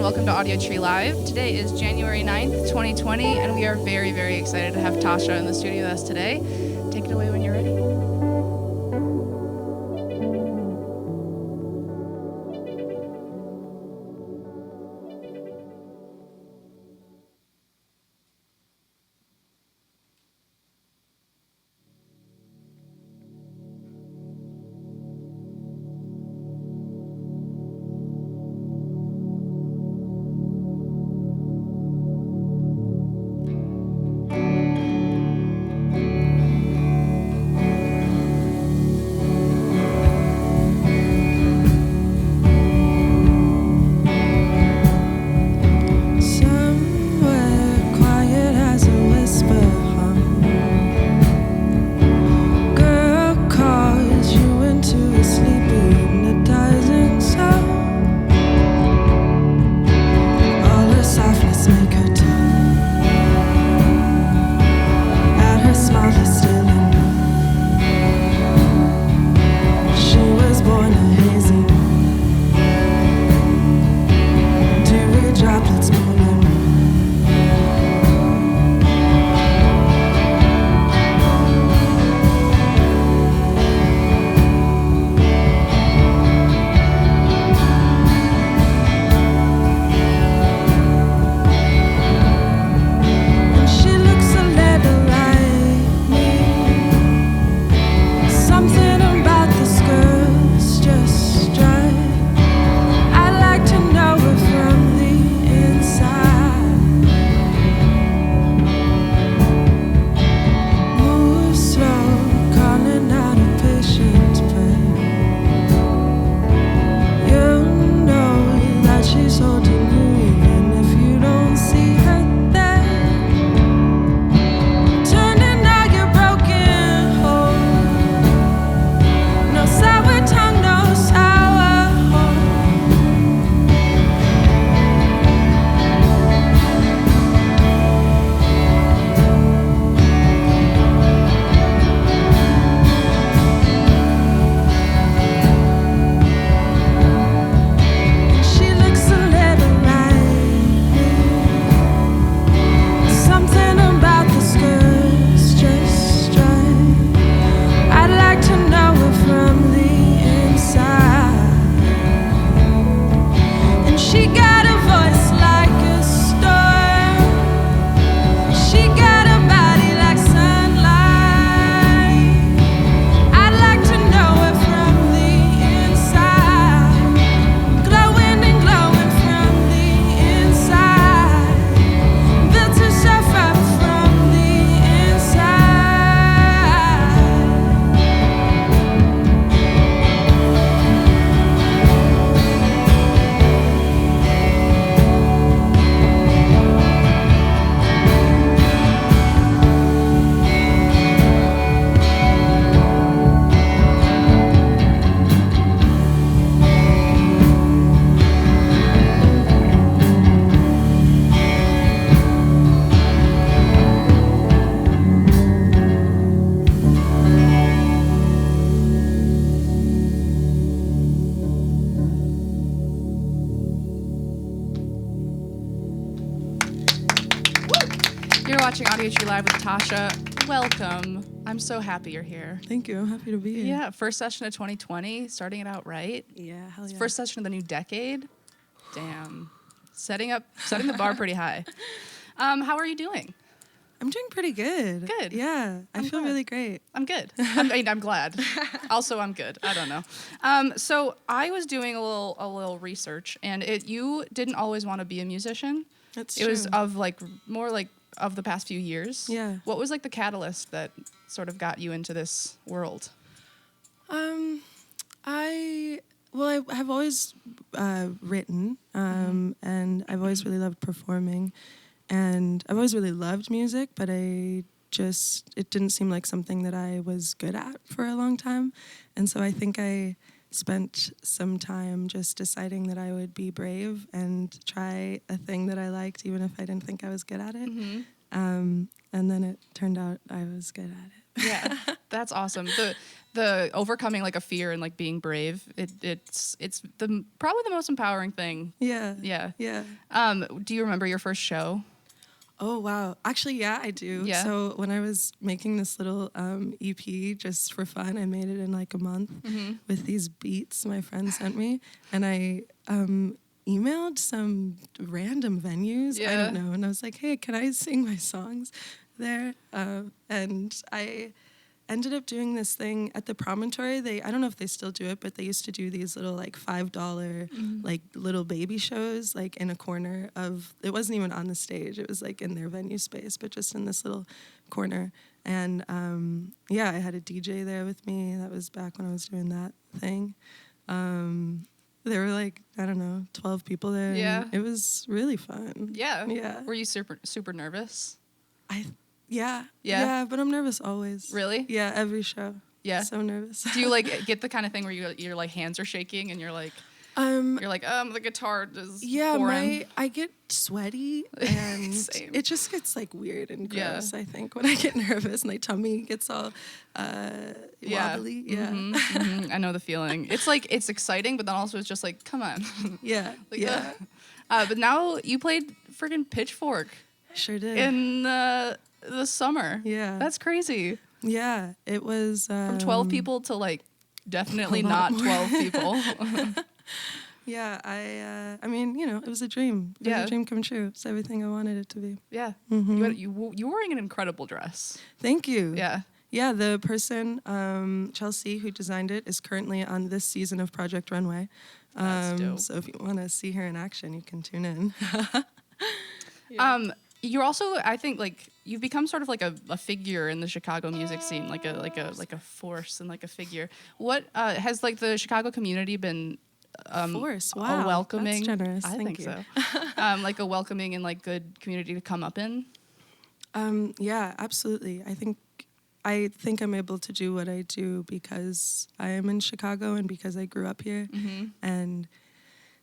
and welcome to Audiotree Live. Today is January 9th, 2020, and we are very, very excited to have Tasha in the studio with us today. Take it away when you're ready. You're watching Audiotree Live with Tasha. Welcome. I'm so happy you're here. Thank you. I'm happy to be here. Yeah, first session of 2020, starting it out right. Yeah, hell yeah. First session of the new decade. Damn. Setting the bar pretty high. How are you doing? I'm doing pretty good. Good. Yeah, I feel really great. I'm good. I'm glad. Also, I'm good. I don't know. So I was doing a little research, and you didn't always want to be a musician. That's true. It was more of the past few years. Yeah. What was like the catalyst that sort of got you into this world? I have always written, and I've always really loved performing, and I've always really loved music, but it didn't seem like something that I was good at for a long time. And so I think I spent some time just deciding that I would be brave and try a thing that I liked, even if I didn't think I was good at it. Mm-hmm. And then it turned out I was good at it. Yeah, that's awesome. The overcoming like a fear and like being brave. It's probably the most empowering thing. Yeah. Yeah. Yeah. Do you remember your first show? Oh, wow. Actually, yeah, I do. Yeah. So when I was making this little EP just for fun, I made it in like a month with these beats my friend sent me. And I emailed some random venues. I don't know. And I was like, hey, can I sing my songs there? And I ended up doing this thing at the Promontory. I don't know if they still do it, but they used to do these little like $5 like little baby shows like in a corner of, it wasn't even on the stage. It was like in their venue space, but just in this little corner. And yeah, I had a DJ there with me. That was back when I was doing that thing. There were like, I don't know, 12 people there. Yeah. And it was really fun. Yeah. Yeah. Were you super nervous? Yeah, but I'm nervous always. Really? Yeah, every show. Yeah. So nervous. Do you like get the kind of thing where your like hands are shaking and you're like the guitar is foreign. I get sweaty and Same. it just gets like weird and gross, Yeah. I think, when I get nervous and my tummy gets all wobbly. Yeah. I know the feeling. It's like it's exciting, but then also it's just like, come on. Yeah. Like, yeah. But now you played freaking Pitchfork Sure did. in the summer. Yeah. That's crazy. Yeah. It was From 12 people to like definitely a lot not more. 12 people. Yeah, I mean, you know, it was a dream. It was Yeah. a dream come true. It's everything I wanted it to be. Yeah. Mhm. You were wearing an incredible dress. Thank you. Yeah. Yeah, the person, Chelsea, who designed it, is currently on this season of Project Runway. That's dope. So if you want to see her in action, you can tune in. You're also, I think, like you've become sort of like a figure in the Chicago music scene, like a force and like a figure. What has like the Chicago community been Force, a wow, welcoming? that's generous. I Thank think you. so. Like a welcoming and like good community to come up in. Yeah, absolutely. I think I'm able to do what I do because I am in Chicago and because I grew up here. And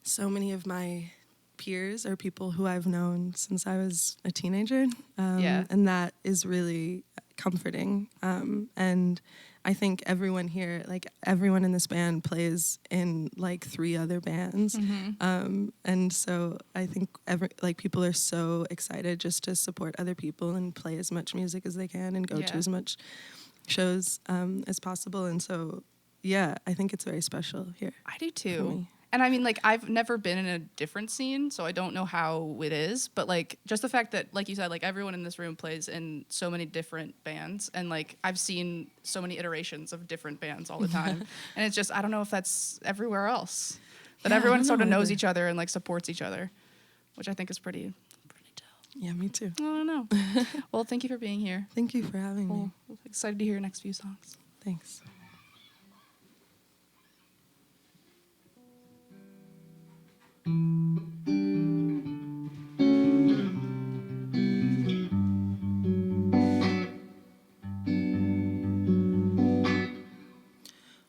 so many of my peers are people who I've known since I was a teenager. And that is really comforting. And I think everyone here, like everyone in this band plays in like 3 other bands. And so I think people are so excited just to support other people and play as much music as they can and go to as much shows as possible. And so, yeah, I think it's very special here. I do for too. me. And I mean, like, I've never been in a different scene, so I don't know how it is. But, like, just the fact that, like you said, like, everyone in this room plays in so many different bands. And, like, I've seen so many iterations of different bands all the time. And it's just, I don't know if that's everywhere else. That everyone sort of knows each other and, like, supports each other, which I think is pretty dope. Yeah, me too. I don't know. Well, thank you for being here. Thank you for having me. Well, excited to hear your next few songs. Thanks.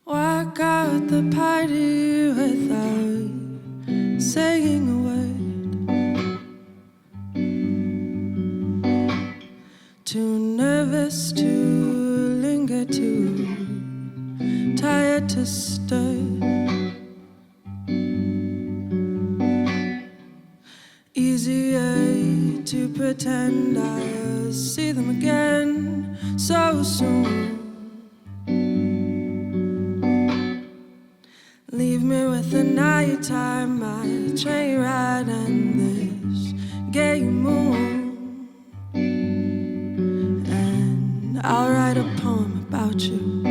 Walk out the party without saying a word. Too nervous to linger, too tired to stir. Easier to pretend I'll see them again so soon. Leave me with the nighttime, my train ride and this gay moon. And I'll write a poem about you.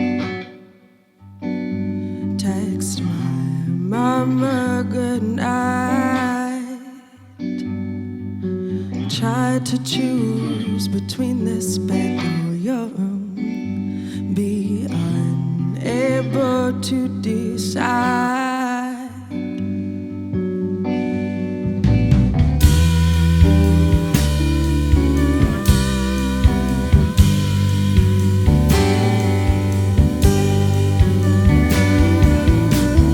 Text my mama good night. Tried to choose between this bed or your room. Be unable to decide.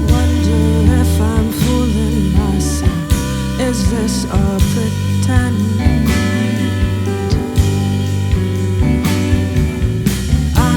Wonder if I'm fooling myself. Is this all pretend? I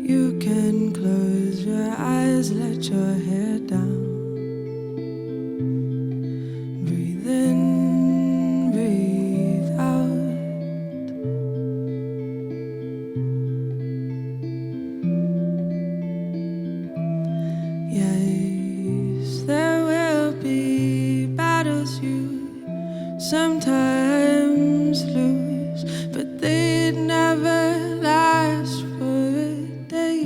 You can close your eyes, let your hair down. Breathe in, breathe out. Yes, there will be battles you sometimes lose, but they'd never last for a day.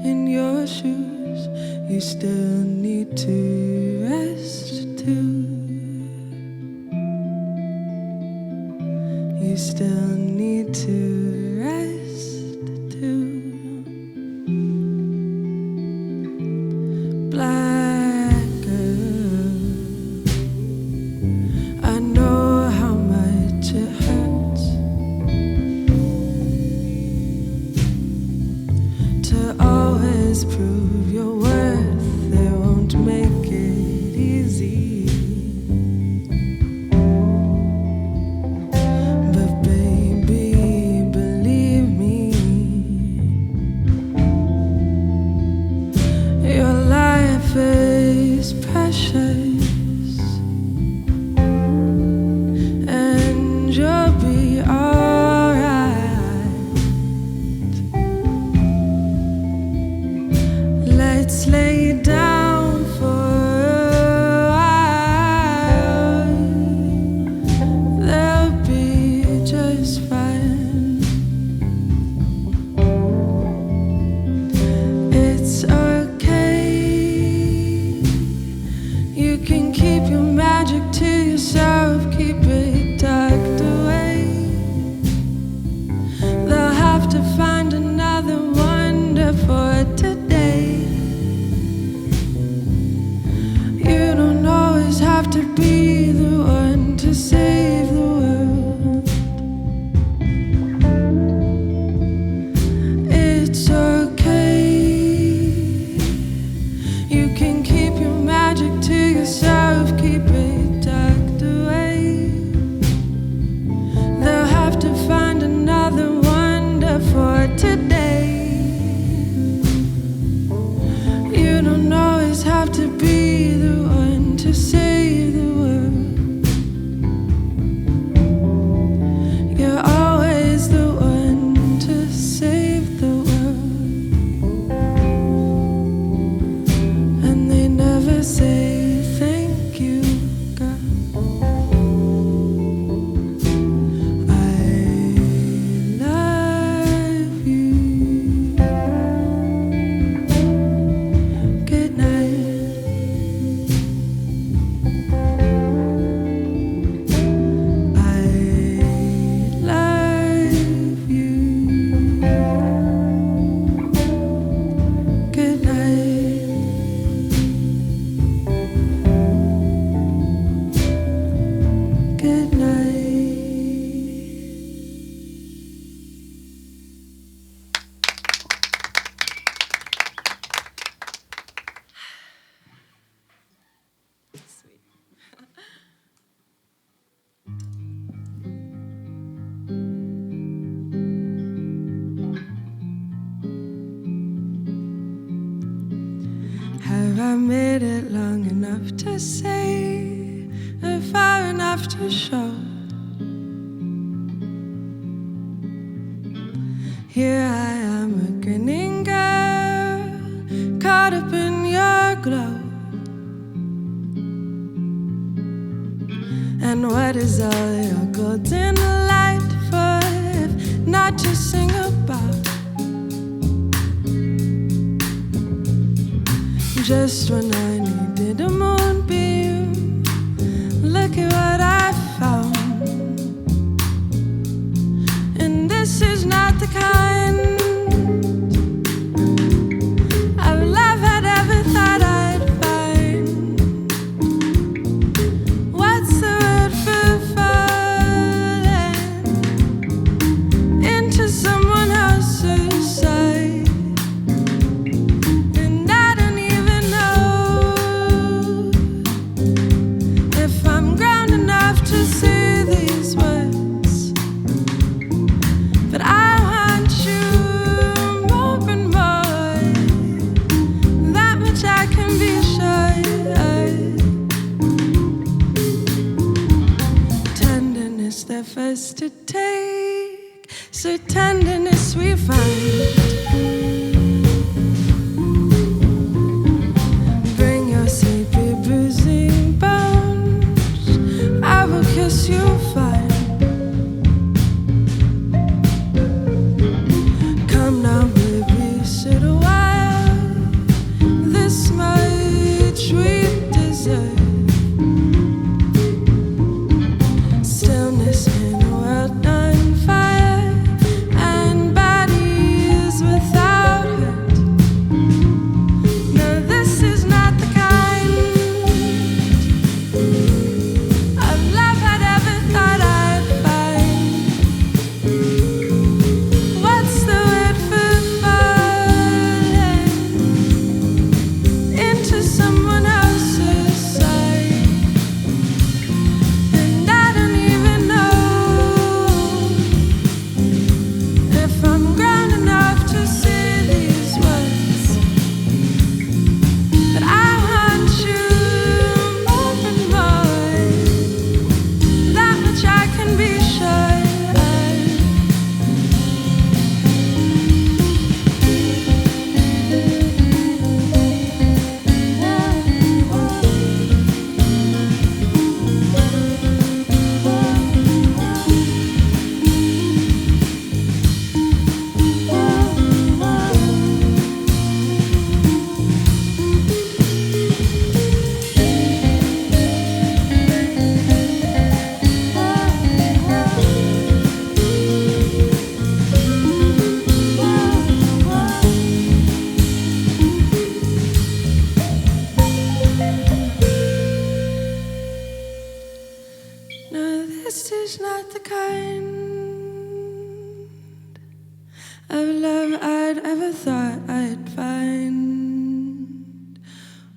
In your shoes, you still need to rest too. You still need to rest too. Black girl, I know how much it hurts to always prove your worth. They won't make it easy, but baby, believe me, your life is precious, and you'll be alright. Let's lay down for a while. They'll be just fine. It's okay. You can keep your magic to yourself, keep it tucked away. They'll have to find another wonder for today. You don't always have to be the one to save the world. It's okay. You can keep your magic to yourself, keep it tucked away. They'll have to find another wonder for today. You don't always have to be the one to save the world. You're always the one to save the world. And they never say thank you, girl. I love you. Good night. I love you. Good night. Good night. Have I made it long enough to say, or far enough to show? Here I am, a grinning girl, caught up in your glow. And what is all your golden light for, if not to sing about? Just when I needed a moonbeam, look at what I found. And this is not the kind of love I'd ever thought I'd find. What's the word for falling into someone else's side? And I don't even know if I'm ground enough us to take, so tenderness we find. Bring your sleepy bruising bones, I will kiss you fine. Come now, baby, sit a while. This much we deserve. Stillness in a world on fire, and bodies without hurt. No, this is not the kind of love I'd ever thought I'd find. What's the word for falling into someone else's side? And I don't even know if I'm grown enough to say these words, but I want you more and more. That much I can be sure. No, this is not the kind of love I'd ever thought I'd find.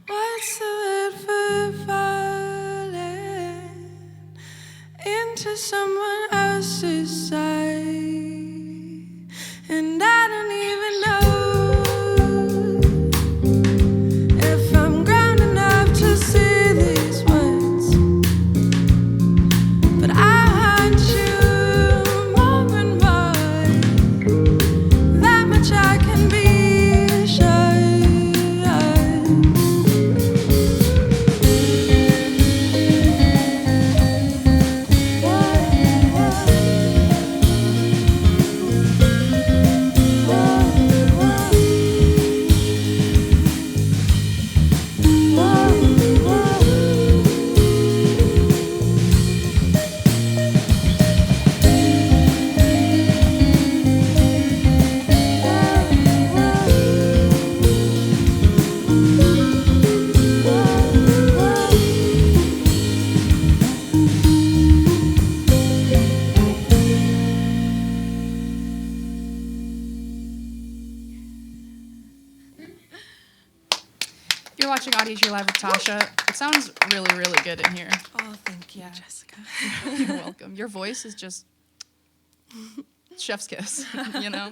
What's the word for falling into someone else's side? And I don't even know if I'm grown enough to say these words, but I want you more and more. That much I can be sure. You're watching Audiotree Live with Tasha. It sounds really, really good in here. Oh, thank you, Jessica. You're welcome. Your voice is just chef's kiss, you know?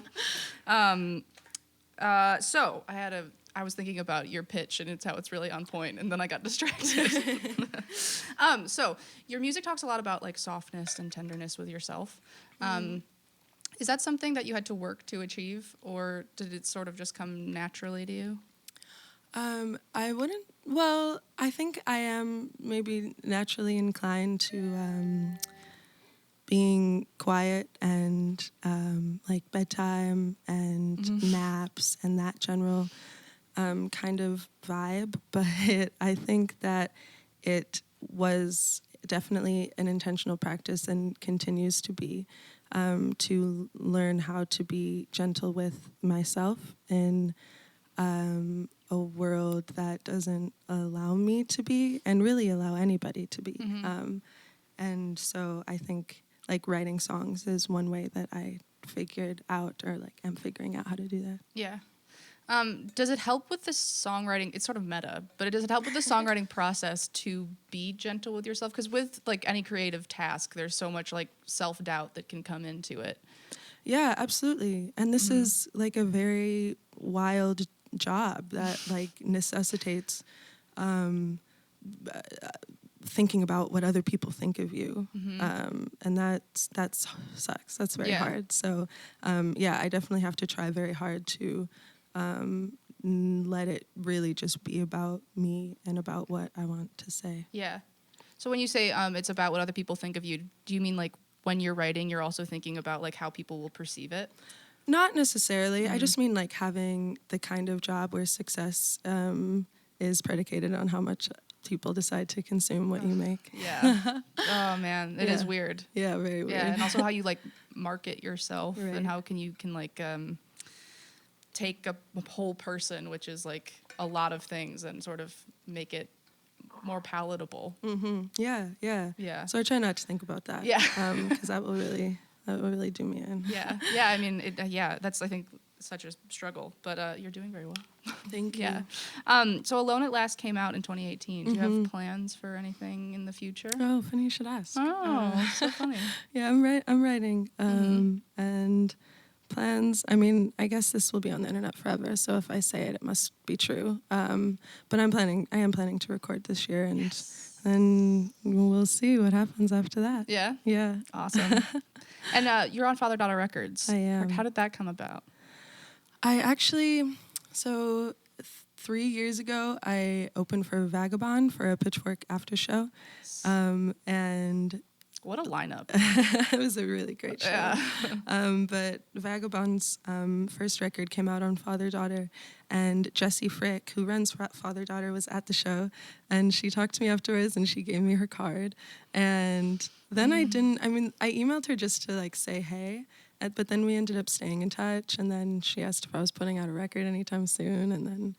So I was thinking about your pitch and it's how it's really on point, and then I got distracted. So your music talks a lot about like softness and tenderness with yourself. Is that something that you had to work to achieve, or did it sort of just come naturally to you? I wouldn't. Well, I think I am maybe naturally inclined to being quiet and like bedtime and naps and that general kind of vibe. But I think that it was definitely an intentional practice and continues to be to learn how to be gentle with myself in a world that doesn't allow me to be, and really allow anybody to be. And so I think like writing songs is one way that I figured out, or like am figuring out how to do that. Yeah. Does it help with the songwriting? It's sort of meta, but does it help with the songwriting process to be gentle with yourself? Because with like any creative task, there's so much like self-doubt that can come into it. Yeah, absolutely. And this is like a very wild job that like necessitates thinking about what other people think of you. Mm-hmm. And that sucks. That's very hard. So, I definitely have to try very hard to let it really just be about me and about what I want to say. Yeah. So when you say it's about what other people think of you, do you mean like when you're writing, you're also thinking about like how people will perceive it? Not necessarily. I just mean like having the kind of job where success is predicated on how much people decide to consume what you make. Yeah. Oh man, it is weird. Yeah, very weird. Yeah, and also how you like market yourself Right. and how you can like take a whole person, which is like a lot of things, and sort of make it more palatable. Yeah. So I try not to think about that. Yeah. Because that will really do me in. Yeah. I mean, that's I think such a struggle, but you're doing very well. Thank you. Yeah. So Alone at Last came out in 2018. Do you have plans for anything in the future? Oh, funny you should ask. Oh, so funny. Yeah, I'm writing. And plans, I mean, I guess this will be on the internet forever, so if I say it, it must be true. But I am planning to record this year, and then we'll see what happens after that. Yeah? Yeah. Awesome. And you're on Father Daughter Records. I am. How did that come about? I actually, 3 years ago, I opened for Vagabond for a Pitchfork after show. And what a lineup. it was a really great show. Yeah. But Vagabond's first record came out on Father Daughter, and Jessie Frick, who runs Father Daughter, was at the show, and she talked to me afterwards, and she gave me her card. And then I emailed her just to like say hey, but then we ended up staying in touch, and then she asked if I was putting out a record anytime soon, and then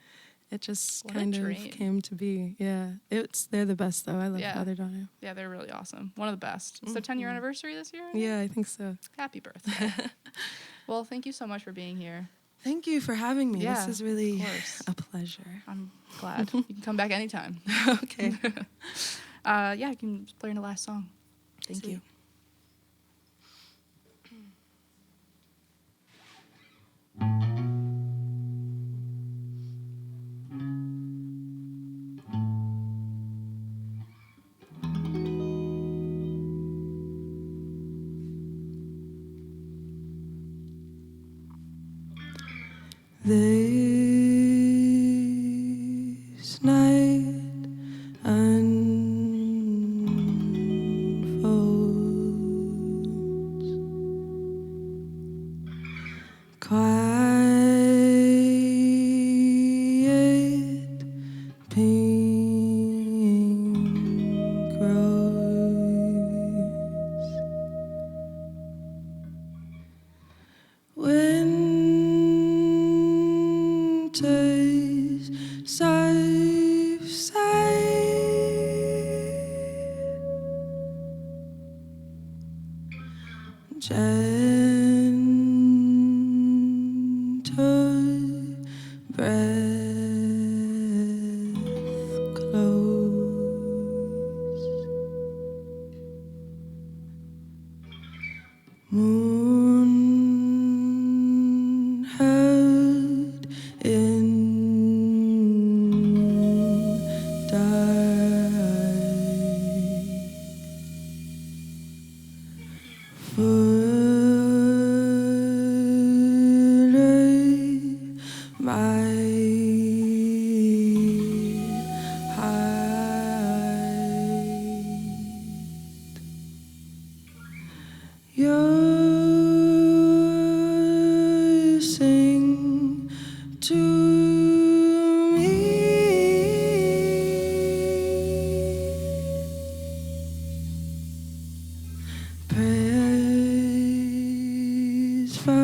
it just kind of came to be. Yeah, they're the best though. I love Father Daughter. Yeah, they're really awesome. One of the best. It's their 10-year anniversary this year? Yeah, I think so. Happy birthday. Well, thank you so much for being here. Thank you for having me. Yeah, this is really of course. a pleasure. I'm glad. You can come back anytime. Okay. You can play in the last song. Thank Sweet. you. This night unfolds quiet, pink rose. Winter's safe side, gentle breath close, moon held in dark, fully my heart. You sing to me, praise far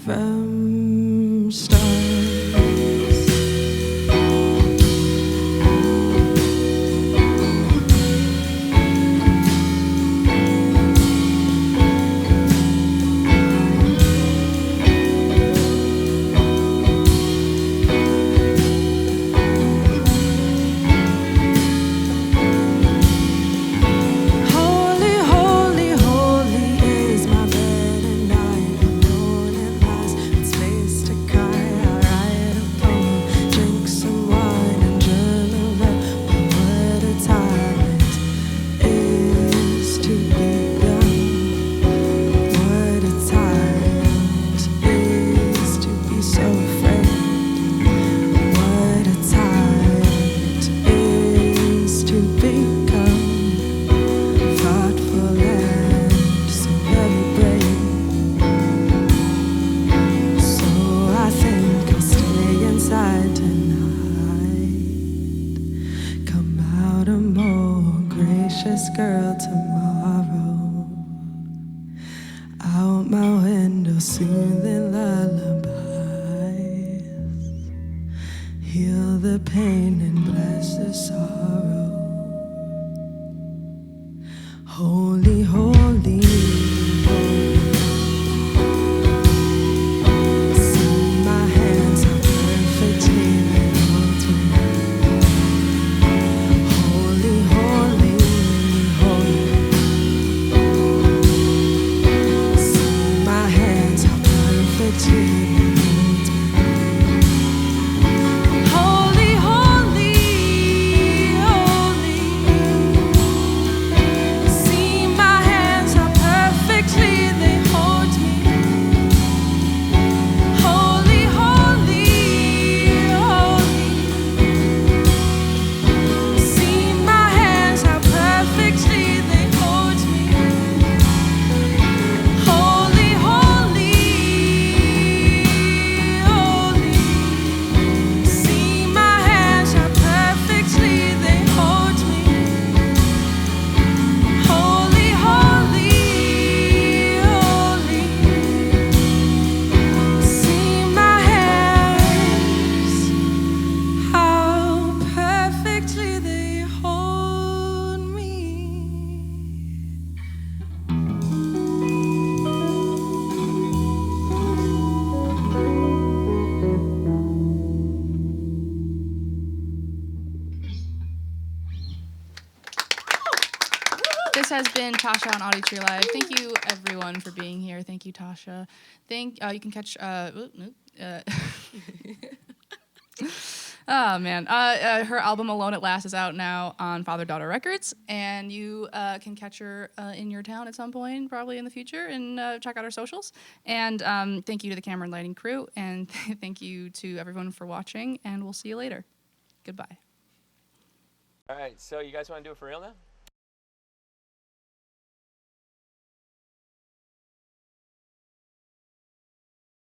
from stars. girl tomorrow. Out my window, soothing lullabies. Heal the pain and bless the sorrow. Holy, holy, holy. See my hands, how perfectly they hold me. Holy, holy, holy. See my hands, how perfectly they hold me. Holy, holy, holy. See my hands, how perfectly they hold me. Holy, holy, holy. See my hands, how perfectly they hold me. Holy, holy, holy. See my hands, how perfectly they hold me. Holy, holy, holy. See my hands, how perfectly they hold me. This has been Tasha on Audiotree Live. Thank you, everyone, for being here. Thank you, Tasha. You can catch. Oh man, her album "Alone at Last" is out now on Father-Daughter Records, and you can catch her in your town at some point, probably in the future, and check out her socials. And thank you to the camera and lighting crew, and thank you to everyone for watching. And we'll see you later. Goodbye. All right, so you guys want to do it for real now?